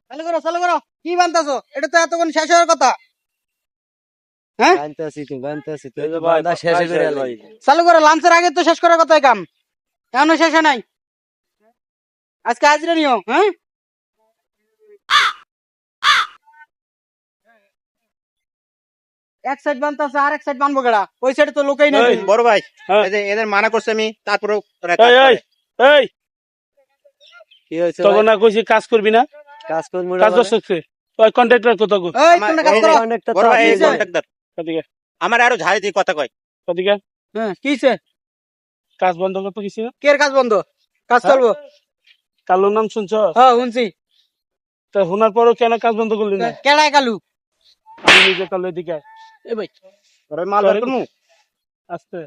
চালু করো চালু করো। কি বানতাছো? এটা তো এতক্ষণ শেষ হওয়ার কথা। হ্যাঁ বানতাছি তো বান্দা শেষ করে লাই। চালু করো, লাঞ্চের আগে তো শেষ করার কথা এই কাম, এখনো শেষ হয় নাই। আজকে হাজিরা নিও। হ্যাঁ এক সাইড বানতাছে আর এক সাইড বানবো কেডা? ওই সাইডে তো লোকই নাই। এই, বড় ভাই হ্যাঁ। এই যে এদের মানা করছে আমি, তারপরেও ওরা এই কাজ এই করে। এই কি হয়েছে তখন না কইছি কাজ করবি না, কাজ করবো কাজ করছিস ওই কন্ট্রাক্টর কত গো এই আমার- তোমরা কাজ এই করো। অনেকটা বড় ভাই এই হয়েছে? কন্ট্রাক্টর কদিকে আমার আরো ঝাড়ি দিয়ে কথা কয়। কদিকে হ্যাঁ কি হইছে? কাজ বন্ধ করতে কিছু না। কে কাজ বন্ধ? কাজ চলবো। কালুর নাম শুনছ? হ্যাঁ শুনছি। তা শোনার পরও কেন কাজ বন্ধ করলি না? কেডাই কালু? আমি নিজে কালু এদিকে এ ভাই ওরা মাল বের করমু। আসতে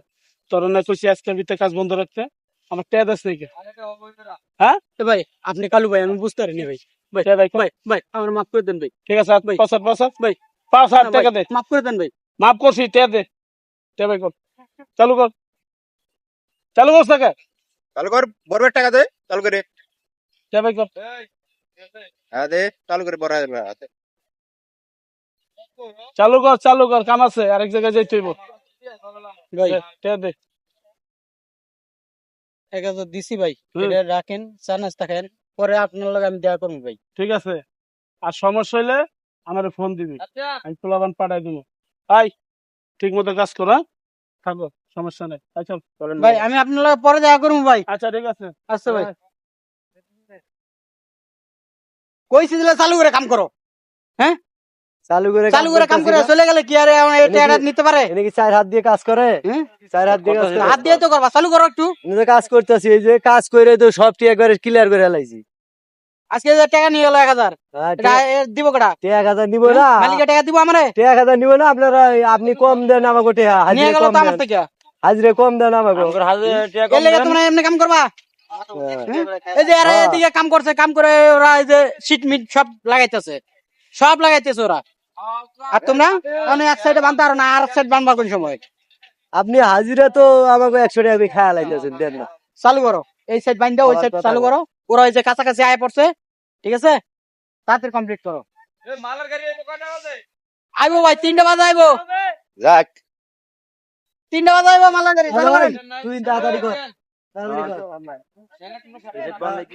তোর না কইছি আজকের ভিতরে কাজ বন্ধ রাখতে, আমার ট্যাদ আছে নাকি? হ্যাঁ এ ভাই আপনি কালু ভাই, আমি বুঝতে পারিনি ভাই। ভাই ট্যাদ ভাই ভাই ভাই আমার মাফ করে দেন ভাই। ঠিক আছে ভাই। পছাত পছাত ভাই 5,000 ভাই, টাকা দে, মাফ করে দেন ভাই। মাফ করছি ট্যাদ দে, ট্যাদ ভাই কর, চালু কর, চালু কর টাকা, চালু কর, বড় ভাই টাকা দে, চালু করে। ট্যাদ ভাই কর, হ্যাঁ দে, চালু করে বড় ভাই হাতে। চালু কর, কাম আছে আরেক জায়গায় যাইতে হইব। ভাই ট্যাদ দে। 1000 দিছি ভাই, হুম। এটা রাখেন, চা নাস্তা খান, পরে আপনার লগে আমি দেখা করবো ভাই। ঠিক আছে, আর সমস্যা হইলে আমার ফোন দিবি, আমি পোলাবান পাঠাই দিব। আই ঠিক মতো কাজ কর, হ্যাঁ? থাকো, সমস্যা নেই। আচ্ছা চলেন ভাই আমি আপনার লগে পরে দেখা করবো ভাই। আচ্ছা ঠিক আছে। আচ্ছা ভাই, কইছি দিলে চালু করে কাম করো। হ্যাঁ চালু করে চালু করে কাম করে চলে গেলে কি আর এটা নিতে পারে? এনে কি 4 হাত দিয়ে কাজ করে? হ্যাঁ? 4 হাত দিয়ে কাজ করে? হাত দিয়ে তো করবা, চালু করো একটু। আমি তো কাজ করতেছি, এই যে কাজ করে তো সবটি একবারে ক্লিয়ার করে লাইছি। আজকে যে টাকা নিয়ে গেলো 1000, এটা দিব কেডা? 1000 নিব না, মালিকে টাকা দিব আমারে? 1000 নিব না আপনারা, আপনি কম দেন আমাকে টাকা, নিয়ে হাজিরা গেল কম তো আমার দেন, থেকে। হাজিরা কম দেন আমাকে। এর লেগে তোমরা এমনি কাম করবা? এই যে আরে এদিকে কাম করছে, কাম করে ওরা এই যে শীট মিট সব লাগাইতেছে, সব লাগাইতেছে ওরা। আর তোমরা মানে এক সাইডে বানতে পারো না, আর এক সাইড বানবা কোন সময়? আপনি হাজিরা তো আমাকে 100 টাকা করে খায়া লাইতেছেন, দেন না। চালু করো, এই সাইড বাইন্দা ওই সাইড চালু করো। ওরা ওই যে কাছাকাছি আয় পড়ছে, ঠিক আছে, তাড়াতাড়ি কমপ্লিট করো। আইবো ভাই, 3টা বাজে আইবো, যাক 3টা বাজে আইবো মালার গাড়ি, চালু করেন। তুই তাড়াতাড়ি কর, তাড়াতাড়ি কর।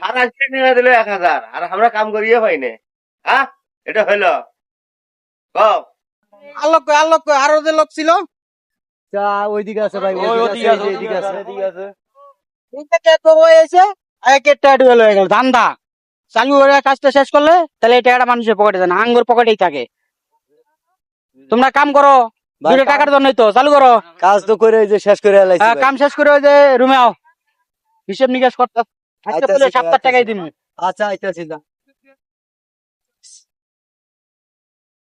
আর আজকে নিয়ে দিল 1000, আর আমরা কাম করিয়ে পাই না। হ্যাঁ এটা হইলো কও। আর লোক কই? আরো যে লোক ছিল চা ওইদিকে আছে ভাই, ওইদিকে আছে, এইদিকে আছে। তো হয়েছে, একটা ডুয়েল হয়ে গেল ধান্দা। চালু করে কাজটা শেষ করলে তাহলে এই টাকাটা মানুষের পকেটে যায় না, আঙ্গুর পকেটেই থাকে। তোমরা কাম করো, দুটো টাকার জন্যই তো। চালু করো, কাজ তো করে এই যে শেষ করে লাইছি ভাই। কাম শেষ করে ওই যে রুমে আও, হিসেব নিকাশ করতে। আজকে আইতাছি, বলে 7 টাকাই দিন। আচ্ছা আইতাছি না।